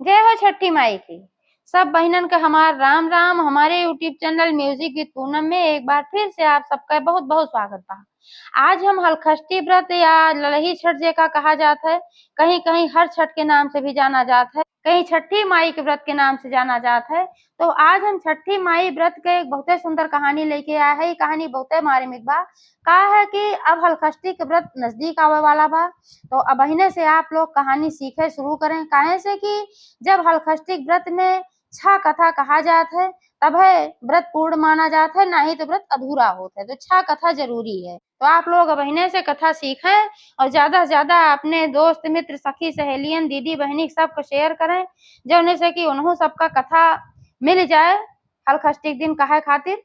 जय हो छठी माई की। सब बहनन का हमार राम राम। हमारे YouTube channel music with Poonam में एक बार फिर से आप सबका बहुत बहुत स्वागत बा। आज हम हलखष्टी व्रत या ललही छठ जेका कहा जाता है, कहीं कहीं हर छठ के नाम से भी जाना जाता है, कहीं छठी माई के व्रत के नाम से जाना जाता है। तो आज हम छठी माई व्रत के एक बहुत सुंदर कहानी लेके आए है। कहानी बहुत मार्मिक बा। का है कि अब हलखष्टी के व्रत नजदीक आवे वाला बा, तो अब अहिने से आप लोग कहानी सीखे शुरू करें। काहे से कि जब हलखष्टी व्रत में छा कथा कहा जाता है तब है व्रत पूर्ण माना जाता है, नहीं तो व्रत अधूरा होता है। तो छा कथा जरूरी है। तो आप लोग अब अहिने से कथा सीखें और ज्यादा से ज्यादा अपने दोस्त मित्र सखी सहेलियन दीदी बहनी सबको शेयर करें, जौने से कि उन्हों सबका कथा मिल जाए हलखष्टी के दिन कहे खातिर।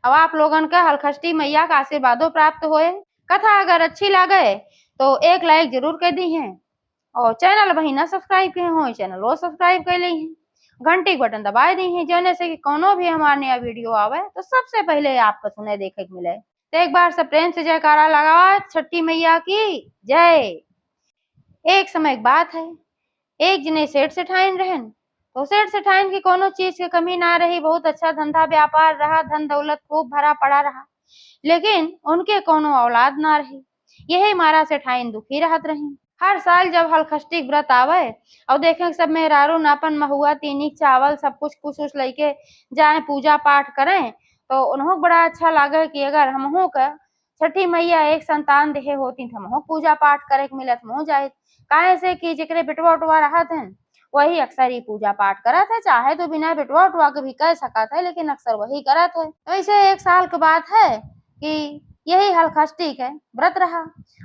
अब आप लोगन का हलखष्टी मैया का आशीर्वादों प्राप्त होए। कथा अगर अच्छी लगे तो एक लाइक जरूर कर दी है, और चैनल वही ना सब्सक्राइब किए हो चैनल वो सब्सक्राइब कर ली है, घंटी के बटन दबा दी है, जौने से कि कोनो भी हमारा नया वीडियो आवे तो सबसे पहले आपको सुने देखे के मिले। तो एक बार सब प्रेम से जयकारा लगावा छठी मैया की जय। एक समय की बात है, एक जने सेठ सेठाइन रहन। तो सेठ सेठाइन की कोनो चीज की कमी ना रही, बहुत अच्छा धंधा व्यापार रहा, धन दौलत खूब भरा पड़ा रहा, लेकिन उनके कोनो औलाद ना रही। यही मारा सेठाइन दुखी रहत रही। हर साल जब हलखष्टी व्रत आवे और देखें सब मेहरारू नापन महुआ तीनी चावल सब कुछ कुछ उस लेके जाए पूजा पाठ करें, तो उन्हों बड़ा अच्छा लागे कि अगर हमहू का छठी मैया एक संतान देहे होती तो हमहू पूजा पाठ करे के मिलत हमहू जाए। काहे से कि जेकरे बेटवा उटवा रहत हन वही अक्सर ही पूजा पाठ करत है, चाहे तो बिना बेटवा उटवा के भी कर सकत है, लेकिन अक्सर वही करत है। तो ऐसे एक साल के बात है कि यही हलखष्टी के व्रत रहा,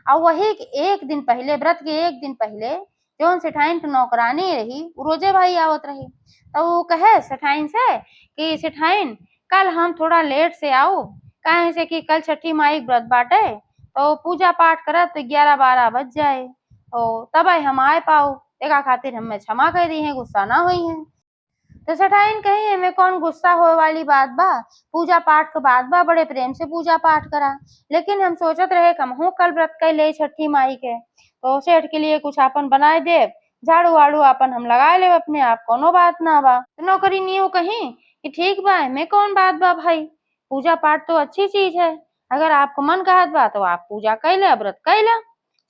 और वही एक दिन पहले व्रत के एक दिन पहले जौन सेठाइन के नौकरानी रही उ रोजे भाई आवत रही। तो वो कहे सेठाइन से कि सेठाइन कल हम थोड़ा लेट से आओ, काहे से कि कल छठी माई के व्रत बाटे, तो पूजा पाठ करत तो 11-12 बज जाए, तो तब हम आए पाओ। एका खातिर हमें क्षमा कर दी है, गुस्सा ना हुई है। तो सेठाइन कही हमें कौन गुस्सा होए वाली बात बा, पूजा पाठ के बाद बा, बड़े प्रेम से पूजा पाठ करा। लेकिन हम सोचत रहे हमहू कल व्रत कर ले छठी माई के, तो सेठ के लिए कुछ आपन बनाए देव, झाड़ू वाड़ू आपन हम लगा ले अपने आप, कोनो बात ना बा। तो नौकरिनियों कही कि ठीक बा, में कौन बात बा भाई, पूजा पाठ तो अच्छी चीज है, अगर आपको मन कहत बा तो आप पूजा कैले व्रत कैले,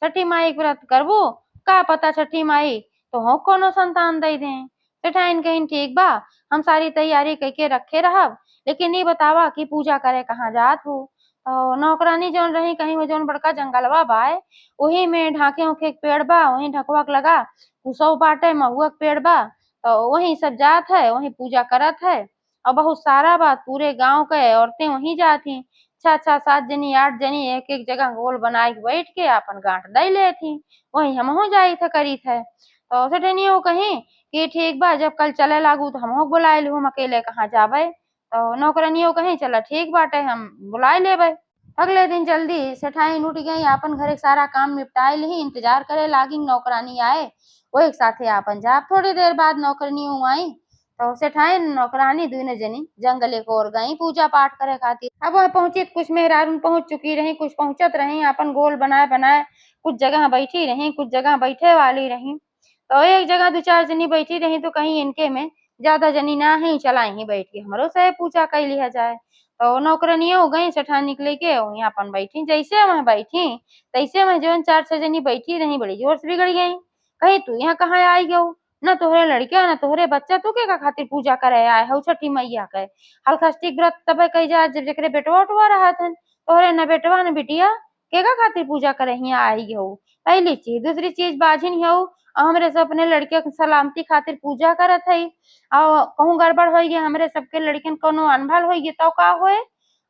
छठी माई के व्रत करबो, का पता छठी माई तो हो कोनो संतान दे दें। सेठाइन कहीं ठीक बा, हम सारी तैयारी करके रखे रहब, लेकिन ये बतावा कि पूजा करे कहाँ जात हो। तो नौकरानी जौन रही कहीं वो जौन बड़का जंगलवा बाय वही में ढाके उके के पेड़ बा, वही ढकवा के लगा कुसौ बाटे महुआ के पेड़ बा, तो वही सब जात है, वही पूजा करत है। और बहुत सारा बा, पूरे गांव के औरतें वहीं जाती, 6-6 7 जनी 8 जनी एक एक जगह गोल बनाए के बैठ के अपन गांठ दई ले थी, वही हमहू जाई थे करी थे। तो सेठनियों कहीं कि ठीक बा, जब कल चले लागू तो हमहू बुलाए लू, हम अकेले कहाँ जाबे। तो नौकरनियों कहीं चला ठीक बाटे हम बुलाए लेबे। अगले दिन जल्दी सेठाइन उठ गई, आपन घरे सारा काम निपटाए ली, इंतजार करे लागी नौकरानी आए, वो एक साथे आपन जाब। थोड़ी देर बाद नौकरनियों आई तो सेठाइन नौकरानी दोनों जनी जंगले को ओर गई पूजा पाठ करे खातिर। अब वह पहुंची कुछ मेहरारून पहुंच चुकी रही, कुछ पहुंचत रही, अपन गोल बनाए बनाए कुछ जगह बैठी रही, कुछ जगह बैठे वाली रही। तो एक जगह 2-4 जनी बैठी रही, तो कहीं इनके में ज्यादा जनी ना ही चला ही बैठ के हमरो से पूजा कर लिया जाए। तो नौकरनिया हो गई सेठान निकले के वहीं अपन बैठी, जैसे वह बैठी तैसे वह जो 4-6 जनी बैठी रही बड़ी जोर से बिगड़ गई। कहीं तू यहाँ कहाँ आई गो, न तोहरे लड़किया न तोहरे बच्चा, तू के का खातिर पूजा करे आए हो छठी मैया के। हलखष्टी व्रत तबे कही जा जब जकरे बेटवा उठवा रहा था, तोहरे न बेटवा न बिटिया, के का खातिर पूजा करे हिया आई हो। पहली चीज, दूसरी चीज बाझिन हो हमरे से अपने लड़के के सलामती खातिर पूजा करत है, और कहूँ गड़बड़ हो गई हमरे सबके लड़कियन कोनो अनभल हो गई तो का होए,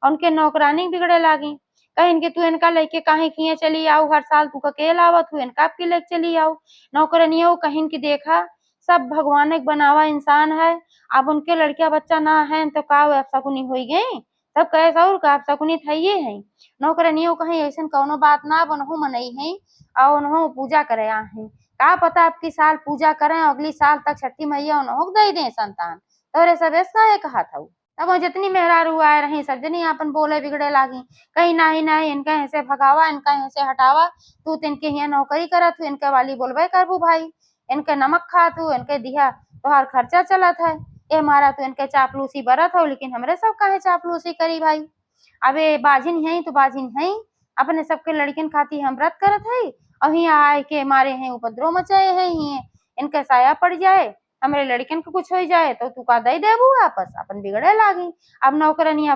उनके नौकरानी बिगड़े लागी। कहीं कि तू इनका लेके काहे किए चली आओ, हर साल तू अकेला आवत तू इनका के लेके चली आओ। नौकरनियों कहीं कि देखा सब भगवान के बनावा इंसान है, अब उनके लड़किया बच्चा ना है तो का अपशकुनी हो गई, सब कहे और का अपशकुनी थइए है। नौकरनियों कहीं ऐसा कौनो बात ना बनहू मनई है, और उन्हों पूजा करे आ है, का पता अब की साल पूजा करें अगली साल तक छठी मैया उन्हों दे दें संतान। तोरे सब ऐसा है कहा था। तब वो जितनी मेहरारू आए रही सब जनी अपन बोले बिगड़े लागी, कहीं नाही नाही इनका ऐसे भगावा इनका ऐसे हटावा, तू तो इनके यहाँ नौकरी करत तू इनके वाली बोलबे करबू भाई, इनके नमक खा तू इनके दिया तोहार खर्चा चलत है। ए मारा तो इनके चापलूसी बरत हो, लेकिन हमरे सब काहे चापलूसी करी भाई। अबे बाजिन है तो बाजिन है, अपने सबके लड़किन खाती हम व्रत करत है, और यहाँ आए के मारे हैं उपद्रव मचाए है ही। इनके साया पड़ जाए, हमरे लड़किन को कुछ हो जाए तो तू का दई देबू वापस, अपन बिगड़े लागी। अब नौकरनिया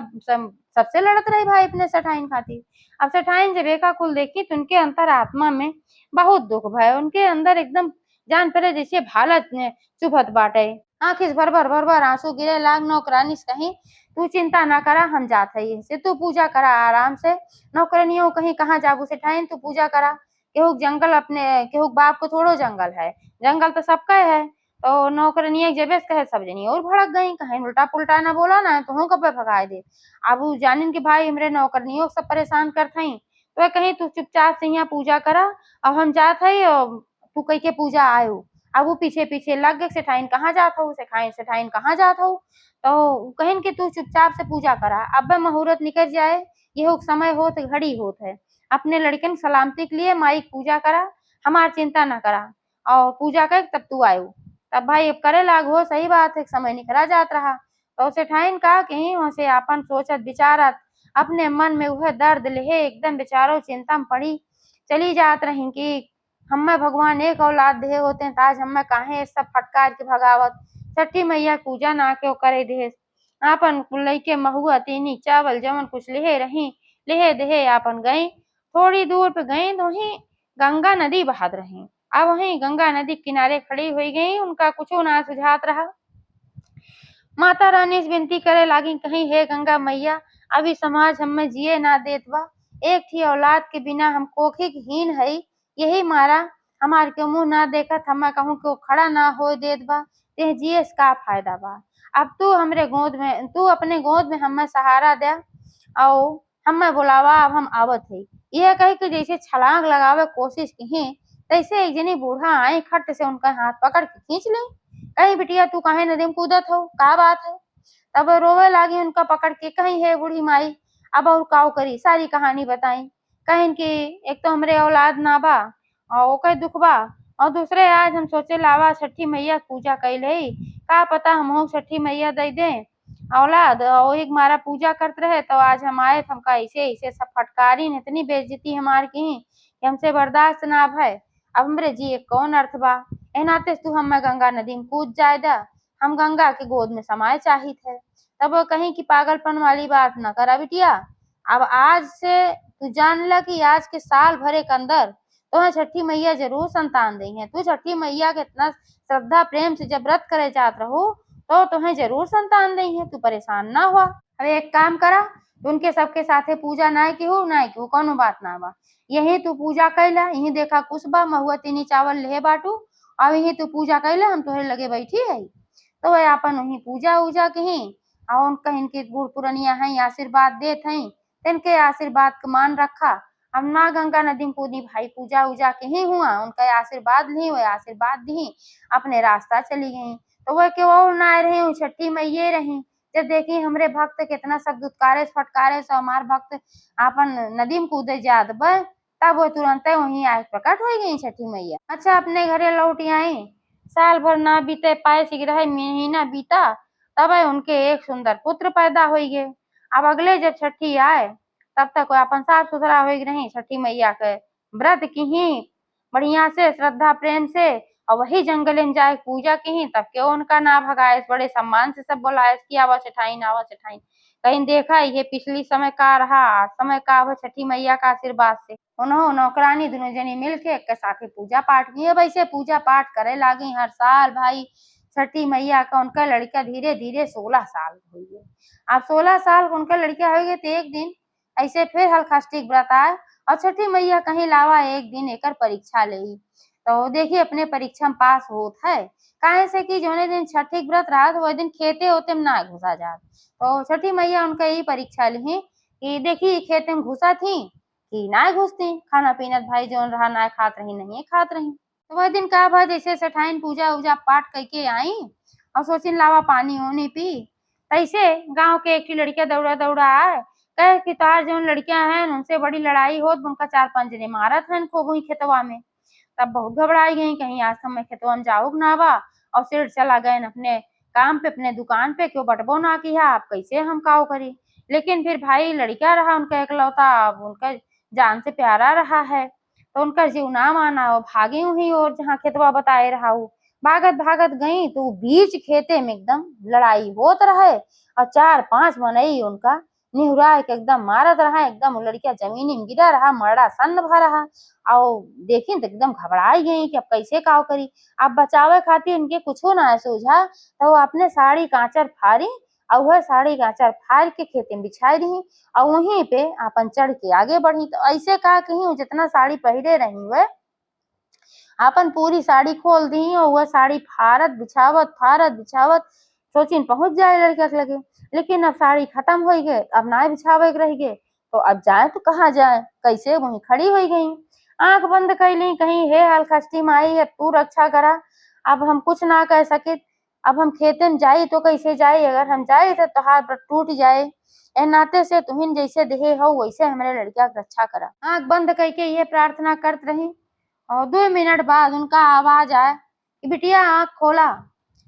सबसे लड़त रही भाई अपने सठाइन खातिर। अब सठाइन जब एका कुल देखी तो उनके अंतर आत्मा में बहुत दुख भय, उनके अंदर एकदम जान पड़े जैसे भाला चुभत बाटे। आंखिस भर भर भर भर आंसू गिरे लाग। नौकरानी से कहीं तू चिंता ना करा, हम जात है से तू पूजा करा आराम से। नौकरनियों कहीं कहाँ जाबू से ठाइन तू पूजा करा। केहू जंगल अपने केहू बाप को थोड़ो जंगल है, जंगल तो सबका है। तो नौकरनिया जबे से कहे सब जनी और भड़क गई, कहीं उल्टा पुल्टा ना बोला ना तो हूँ कब भगाए दे। अब उ जानिन कि भाई हमरे नौकरनियों सब परेशान करत हई, तो कहीं तू चुपचाप से यहाँ पूजा करा, अब हम जात हई और तू कह के पूजा आयो। अब वो पीछे पीछे लग गए, सेठाइन कहाँ जात हो, सेठाइन कहाँ जात हो। तो कहिन कि तू चुपचाप से पूजा करा, अब मुहूर्त निकल जाए, ये समय होत घड़ी होत है। अपने लड़कन सलामती के लिए माई पूजा करा, हमार चिंता न करा, और पूजा कर तब तू आयो। तब भाई अब करे लागो, सही बात है, समय निकला जात रहा। तो सेठाइन का कहीं वहां से अपन सोचत विचारत अपने मन में वह दर्द लेहे एकदम बेचारो चिंता में पड़ी चली जात रही कि हमें भगवान एक औलाद दे होते हैं, आज हमें काहे सब फटकार के भगावत। छठी मैया पूजा ना क्यों करे दे, आपन लइके महुआ तीनी चावल जवन कुछ लेहे रही लेहे देहे आपन गई। थोड़ी दूर पे गई तो वहीं गंगा नदी बहत रही। अब वहीं गंगा नदी किनारे खड़ी हुई गई, उनका कुछ ना सुझात रहा। माता रानी से विनती करे लागी, कहीं हे गंगा मैया अभी समाज हमें जिए ना देत बा, एक थी औलाद के बिना हम कोखिक हीन हई, यही मारा हमार के मुंह ना देखत हमें कहूँ कि वो खड़ा ना हो देत बा, ते जिए से का फायदा बा। अब तू हमरे गोद में, तू अपने गोद में हमें सहारा दे, और हमें बुलावा अब हम आवत है। यह कह के जैसे छलांग लगावे कोशिश की, तैसे एक जनी बूढ़ा आई खट से उनका हाथ पकड़ के खींच ले। कहीं बिटिया तू काहे नदी में कूदत हो, का बात है। तब रोवे लागी उनका पकड़ के, कहीं है बूढ़ी माई अब और काव करी, सारी कहानी बताई। कहीं कि एक तो हमरे औलाद ना बा और ओके दुख बा, और दूसरे आज हम सोचे लावा छठी मैया पूजा कैले, का पता हम छठी मैया दे दे औलाद, और एक मारा पूजा करते रहे तो आज हम आए तो हमका ऐसे ऐसे सब फटकारी ने इतनी बेइज्जती हमार की कि हमसे बर्दाश्त ना भय। अब हमरे जी एक कौन अर्थ बा, ए नाते तू हमें गंगा नदी में कूद जाए दा, हम गंगा के गोद में समाये चाहित है। तब वो कहीं की पागलपन वाली बात न करा बिटिया, अब आज से तू जान ल कि आज के साल भरे के अंदर तो छठी मैया जरूर संतान दी है। तू छठी मैया के इतना श्रद्धा प्रेम से जब व्रत करे जात रहो तो तुम्हें जरूर संतान दी है, तू परेशान ना हुआ। अब एक काम करा, उनके सबके साथे पूजा ना की हो कोनो बात ना बा, यही तू पूजा कैला, यही देखा कुछ बा महुआ तीनी चावल ले बाटू, और यही तू पूजा कैला, हम तोहरे लगे बैठी है। तो वह अपन वही पूजा उजा कहीं, और उनका इनके बूढ़ पुरनिया है आशीर्वाद देत हैं, इनके आशीर्वाद का मान रखा। हम ना गंगा नदी में कूदी भाई, पूजा उजा के ही हुआ, उनका आशीर्वाद ली, वह आशीर्वाद दी, अपने रास्ता चली गई। तो वह के और ना रही छठी मैये रही, जब देखी हमरे भक्त कितना सब दुत्कारे फटकारे से हमार भक्त अपन नदी में कूदे जात बा, तब वो तुरंत वहीं आए प्रकट हो गई छठी मैया। अच्छा अपने घरे लौट आई, साल भर ना बीते पाए सिगरह महीना बीता, तब उनके एक सुंदर पुत्र पैदा हो गए। अब अगले जब छठी आए तब तक अपन साफ सुथरा हो रही, छठी मैया के व्रत की ही बढ़िया से श्रद्धा प्रेम से, और वही जंगल में जाए पूजा की ही, तब क्यों उनका ना भगाए, बड़े सम्मान से सब बोलाए कि आवा सेठाइन आवा सेठाइन। कहीं देखा ये पिछली समय का रहा, आज समय का अब छठी मैया का आशीर्वाद से उन्होंने नौकरानी दोनों जनी मिलके एक साथे पूजा पाठ किए। वैसे पूजा पाठ करे लागी हर साल भाई छठी मैया का उनका लड़का धीरे धीरे 16 साल हो गए। अब 16 साल उनका लड़का हो गए तो एक दिन ऐसे फिर हलखष्टी व्रत आए, और छठी मैया कहीं लावा एक दिन एकर परीक्षा ले, तो देखिए अपने परीक्षा में पास होत है। काहे से कि जोने दिन छठी व्रत रहा तो वह दिन खेते होते में ना घुसा जात, तो छठी मैया उनका यही परीक्षा ली कि देखी खेते में घुसा थी कि ना घुसती, खाना पीना भाई जोन रहा ना खात रही नहीं खात रही। तो वह दिन का भा जैसे सेठाइन पूजा उजा पाठ करके आई, और सोचिन लावा पानी वानी पी, तैसे गांव के एक लड़किया दौड़ा दौड़ा आए, कहे कि तार जोन लड़कियां हैं उनसे बड़ी लड़ाई होत, उनका 4-5 जने मारत हैं खूब वही खेतवा में। तब बहुत घबराई गई, कहीं आज समय खेतवा में जाऊग ना बा, और सिर चला गए अपने काम पे, अपने दुकान पे, क्यों बटबो ना किया, आप कैसे हम काव करी। लेकिन फिर भाई लड़का रहा उनका इकलौता, अब उनका जान से प्यारा रहा है, तो उनका जीव ना माना, वो भागी हुई और जहाँ खेतवा बताए रहा हूँ, भागत भागत गई तो बीच खेते में एकदम लड़ाई होत रहे, और 4-5 मनई उनका निहुरा के एकदम मारत रहा, एकदम वो लड़किया जमीनी में गिरा रहा, मरड़ा सन्न भा रहा। और देखी तो एकदम घबराई गई कि अब कैसे काव करी। अब बचावे खातिर इनके कुछो ना सूझा, तो वो अपने साड़ी कांचर फाड़ी और वह साड़ी कांचर फाड़ के खेते में बिछाई रही, और वहीं पे अपन चढ़ के आगे बढ़ी। तो ऐसे कहा कहीं जितना साड़ी पहरे रही वह अपन पूरी साड़ी खोल दी, और वह साड़ी फारत बिछावत सोचिन पहुंच जाए लड़का के लगे। लेकिन अब साड़ी खत्म हो गए, अब ना बिछावे के रह गए, तो अब जाए तो कहाँ जाए, कैसे वहीं खड़ी हो गई, आंख बंद कर ली, कहीं हे हलखस्ती माई अब तू रक्षा करा। अब हम कुछ ना कह सके, अब हम खेते में जाई तो कैसे जाई, अगर हम जाए तो तोहार व्रत टूट जाए, ए नाते से तुहिन जैसे देहे हो वैसे हमारे लड़किया की रक्षा करा। आंख बंद करके ये प्रार्थना करत रही, और 2 मिनट बाद उनका आवाज आए कि बिटिया आंख खोला।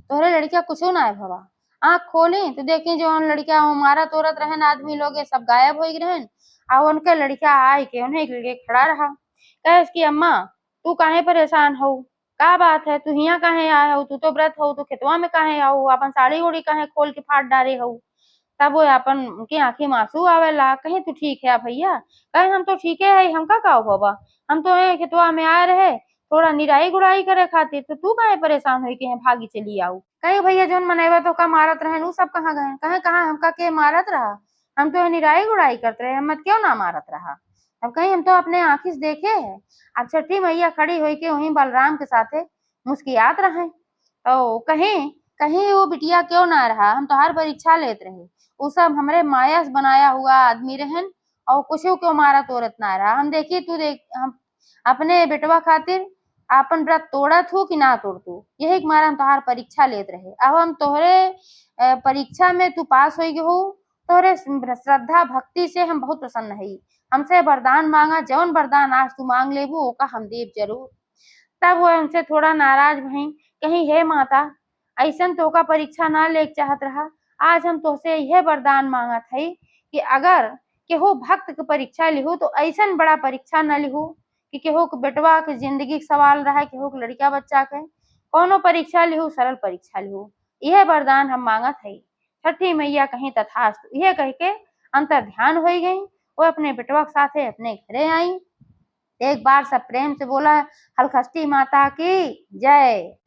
तोहरे लड़किया कुछो ना है भवा। आंख खोली तो देखी जो उन लड़किया मारा तोरत रहन आदमी लोग ये सब गायब हो रहन, और उनके लड़किया आए के उन्हें लेके खड़ा रहा। कहे कि अम्मा तू काहे परेशान हो, का बात है, तू हिया काहे आए हो, तू तो व्रत हो, तू खेतवा में काहे आओ, अपन साड़ी उड़ी काहे खोल के फाड़ डारे हो। तब वो अपन उनकी आंखी में आंसू आवेला, कहे तू ठीक है भैया, कहे हम तो ठीक है, हमका का होबा, हम तो खेतवा में आए रहे थोड़ा निराई गुड़ाई करे खातिर, तो तू काहे परेशान हुई के भागी चली आऊ। कहे भैया जोन मनैबा तो का मारत रहे उ सब कहाँ गए, कहे कहाँ हमका के मारत रहा, हम तो निराई गुड़ाई करते रहे, हम क्यों ना मारत रहा। अब कहीं हम तो अपने आंखी से देखे है। अब छठी मैया खड़ी हुई के वहीं बलराम के साथे मुस्कियात रहे, तो कहीं कहीं वो बिटिया क्यों ना रहा, हम तो हर परीक्षा लेते रहे, वो सब हमरे माया से बनाया हुआ आदमी रहन, और कुछ क्यों मारा तोरत ना रहा। हम देखी तू देख हम अपने बेटवा खातिर आपन व्रत तोड़त हूँ कि ना तोड़तू, यही के मारे हम तोहार परीक्षा लेत रहे। अब हम तोहरे परीक्षा में तू पास हो गए हो, तोहरे श्रद्धा भक्ति से हम बहुत प्रसन्न हई, हमसे वरदान मांगा, जौन वरदान आज तू मांग लेबू ओका हम देव जरूर। तब वो हमसे थोड़ा नाराज भई, कहीं हे माता ऐसन तो का परीक्षा ना ले चाहत रहा, आज हम तोहसे यह वरदान मांगत हई कि अगर केहू भक्त के परीक्षा लिहू तो ऐसन बड़ा परीक्षा न लिहू कि केहू के बेटवा के जिंदगी के सवाल रहा, केहू के लड़का बच्चा के, कोनो परीक्षा लिहू सरल परीक्षा लिहू, यह वरदान हम मांगत हई। छठी मैया कहीं तथास्तु यह कह के अंतर ध्यान हो गई, वो अपने बेटवा के साथे अपने घरे आई। एक बार सब प्रेम से बोला हलखस्ती माता की जय।